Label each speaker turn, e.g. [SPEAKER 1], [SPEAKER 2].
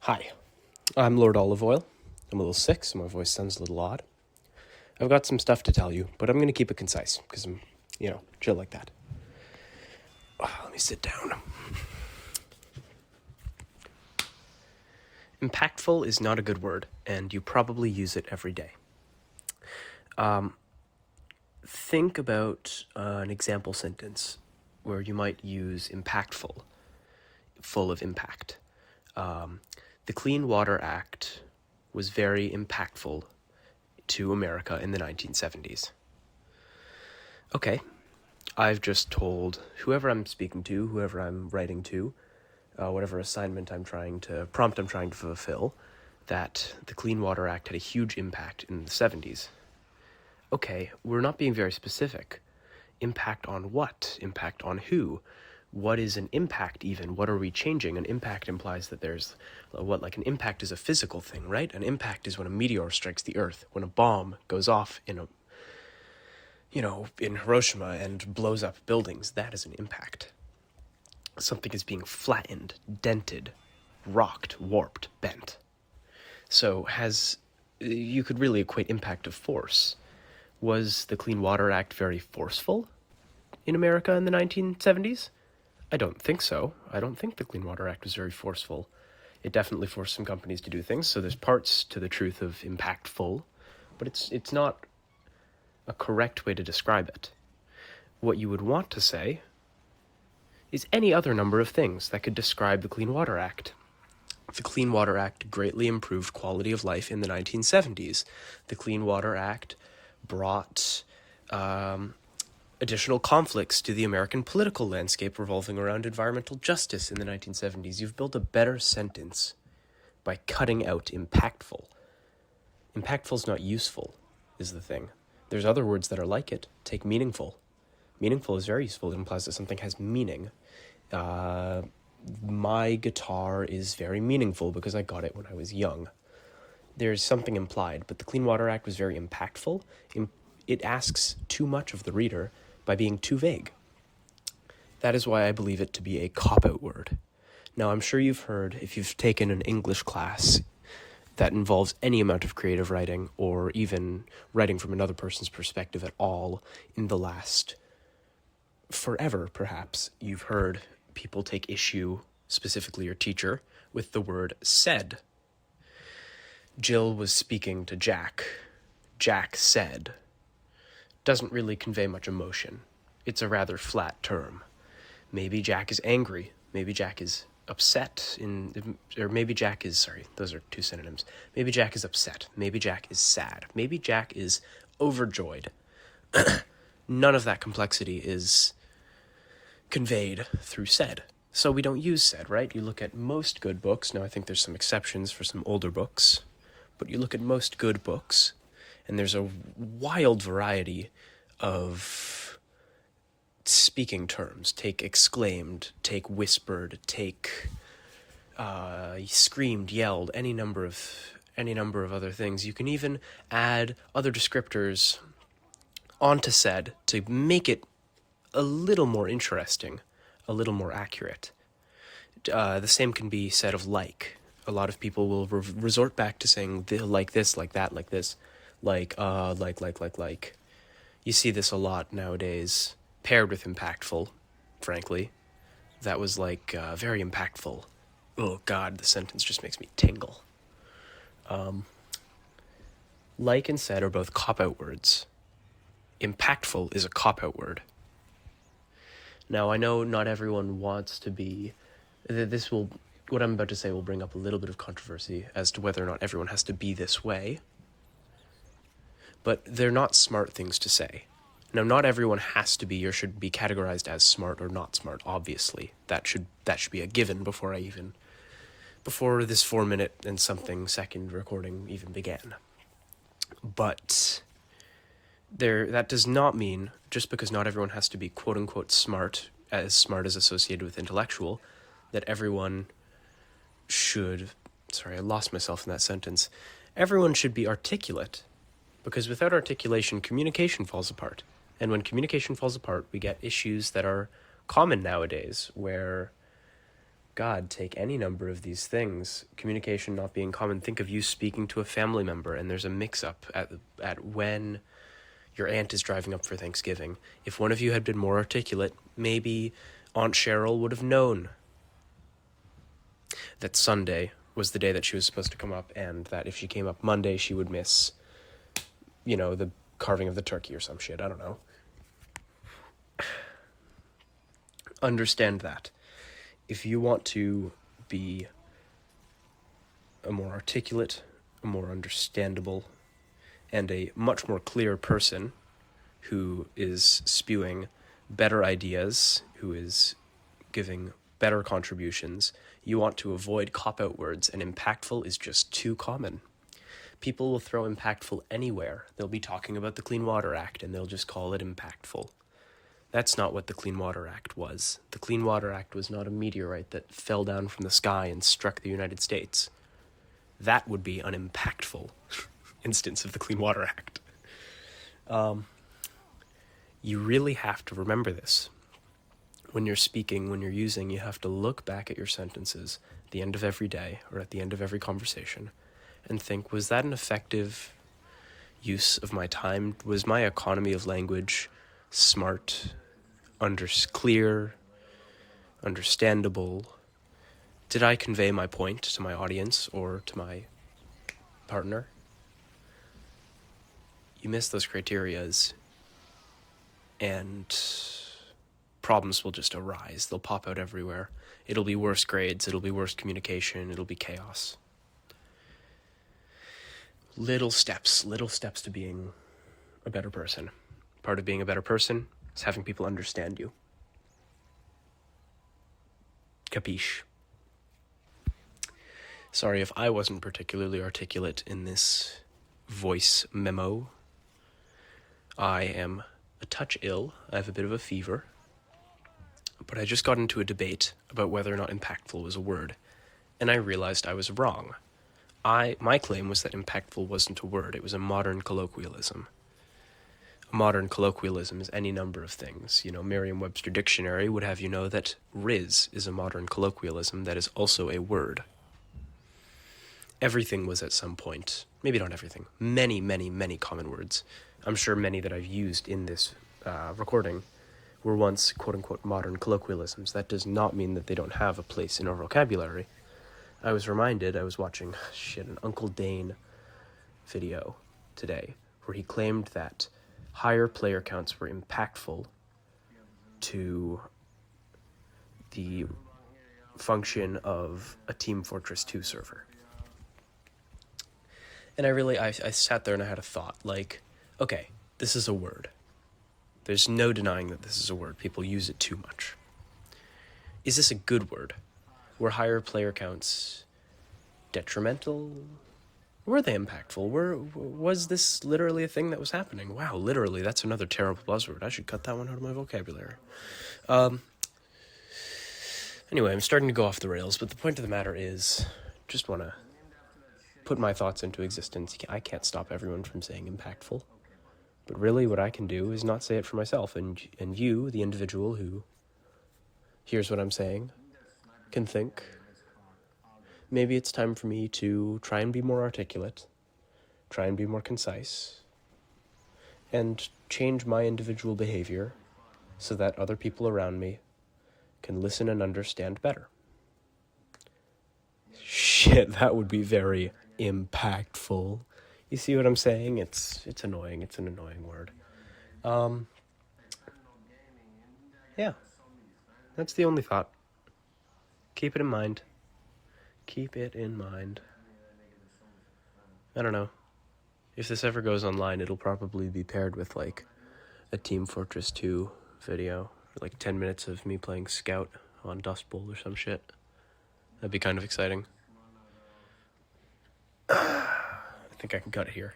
[SPEAKER 1] Hi, I'm Lord Olive Oil. I'm a little sick, so my voice sounds a little odd. I've got some stuff to tell you, but I'm going to keep it concise because I'm, chill like that. Let me sit down. Impactful is not a good word, and you probably use it every day. Think about an example sentence where you might use impactful, full of impact. The Clean Water Act was very impactful to America in the 1970s. Okay, I've just told whoever I'm speaking to, whoever I'm writing to, whatever assignment prompt I'm trying to fulfill, that the Clean Water Act had a huge impact in the 70s. Okay, we're not being very specific. Impact on what? Impact on who? What is an impact even? What are we changing? An impact implies that there's an impact is a physical thing, right? An impact is when a meteor strikes the earth, when a bomb goes off in Hiroshima and blows up buildings. That is an impact. Something is being flattened, dented, rocked, warped, bent. So you could really equate impact to force. Was the Clean Water Act very forceful in America in the 1970s? I don't think so. I don't think the Clean Water Act was very forceful. It definitely forced some companies to do things, so there's parts to the truth of impactful, but it's not a correct way to describe it. What you would want to say is any other number of things that could describe the Clean Water Act. The Clean Water Act greatly improved quality of life in the 1970s. The Clean Water Act brought additional conflicts to the American political landscape revolving around environmental justice in the 1970s. You've built a better sentence by cutting out impactful. Impactful's not useful, is the thing. There's other words that are like it. Take meaningful. Meaningful is very useful. It implies that something has meaning. My guitar is very meaningful because I got it when I was young. There's something implied, but the Clean Water Act was very impactful. It asks too much of the reader by being too vague. That is why I believe it to be a cop-out word. Now, I'm sure you've heard, if you've taken an English class that involves any amount of creative writing, or even writing from another person's perspective at all, in the last forever, perhaps, you've heard people take issue, specifically your teacher, with the word said. Jill was speaking to Jack. Jack said. Doesn't really convey much emotion. It's a rather flat term. Maybe Jack is angry. Maybe Jack is upset. Those are two synonyms. Maybe Jack is upset. Maybe Jack is sad. Maybe Jack is overjoyed. None of that complexity is conveyed through said. So we don't use said, right? You look at most good books. Now, I think there's some exceptions for some older books, but you look at most good books, and there's a wild variety of speaking terms. Take exclaimed, take whispered, take screamed, yelled, any number of other things. You can even add other descriptors onto said to make it a little more interesting, a little more accurate. The same can be said of like. A lot of people will resort back to saying like this, like that, like this, like. You see this a lot nowadays, paired with impactful, frankly. That was very impactful. Oh God, the sentence just makes me tingle. Like and said are both cop-out words. Impactful is a cop-out word. Now, I know not everyone wants to be... What I'm about to say will bring up a little bit of controversy as to whether or not everyone has to be this way. But they're not smart things to say. Now, not everyone has to be or should be categorized as smart or not smart, obviously. That should be a given before this 4-minute and something second recording even began. But that does not mean, just because not everyone has to be quote-unquote smart as associated with intellectual, that everyone should... Sorry, I lost myself in that sentence. Everyone should be articulate, because without articulation, communication falls apart. And when communication falls apart, we get issues that are common nowadays, where God, take any number of these things. Communication not being common. Think of you speaking to a family member and there's a mix-up at when your aunt is driving up for Thanksgiving. If one of you had been more articulate, maybe Aunt Cheryl would have known that Sunday was the day that she was supposed to come up, and that if she came up Monday, she would miss, the carving of the turkey or some shit. I don't know. Understand that. If you want to be a more articulate, a more understandable, and a much more clear person who is spewing better ideas, who is giving better contributions, you want to avoid cop-out words, and impactful is just too common. People will throw impactful anywhere. They'll be talking about the Clean Water Act, and they'll just call it impactful. That's not what the Clean Water Act was. The Clean Water Act was not a meteorite that fell down from the sky and struck the United States. That would be an impactful instance of the Clean Water Act. You really have to remember this. When you're speaking, when you're using, you have to look back at your sentences at the end of every day or at the end of every conversation and think, was that an effective use of my time? Was my economy of language smart, clear, understandable? Did I convey my point to my audience or to my partner? You miss those criterias, and problems will just arise. They'll pop out everywhere. It'll be worse grades, it'll be worse communication, it'll be chaos. Little steps to being a better person. Part of being a better person is having people understand you. Capiche? Sorry if I wasn't particularly articulate in this voice memo. I am a touch ill. I have a bit of a fever. But I just got into a debate about whether or not impactful was a word, and I realized I was wrong. My claim was that impactful wasn't a word, it was a modern colloquialism. A modern colloquialism is any number of things. Merriam-Webster Dictionary would have you know that Riz is a modern colloquialism that is also a word. Everything was at some point, maybe not everything, many, many, many common words. I'm sure many that I've used in this recording were once quote-unquote modern colloquialisms. That does not mean that they don't have a place in our vocabulary. I was watching an Uncle Dane video today where he claimed that higher player counts were impactful to the function of a Team Fortress 2 server. And I sat there and I had a thought, okay, this is a word. There's no denying that this is a word. People use it too much. Is this a good word? Were higher player counts detrimental? Were they impactful? Was this literally a thing that was happening? Wow, literally, that's another terrible buzzword. I should cut that one out of my vocabulary. Anyway, I'm starting to go off the rails, but the point of the matter is, just want to put my thoughts into existence. I can't stop everyone from saying impactful. But really what I can do is not say it for myself, and you, the individual who hears what I'm saying, can think, maybe it's time for me to try and be more articulate, try and be more concise, and change my individual behavior so that other people around me can listen and understand better. Shit, that would be very impactful. You see what I'm saying? It's annoying. It's an annoying word. Yeah. That's the only thought. Keep it in mind. Keep it in mind. I don't know. If this ever goes online, it'll probably be paired with, a Team Fortress 2 video. Or 10 minutes of me playing Scout on Dust Bowl or some shit. That'd be kind of exciting. I think I can cut it here.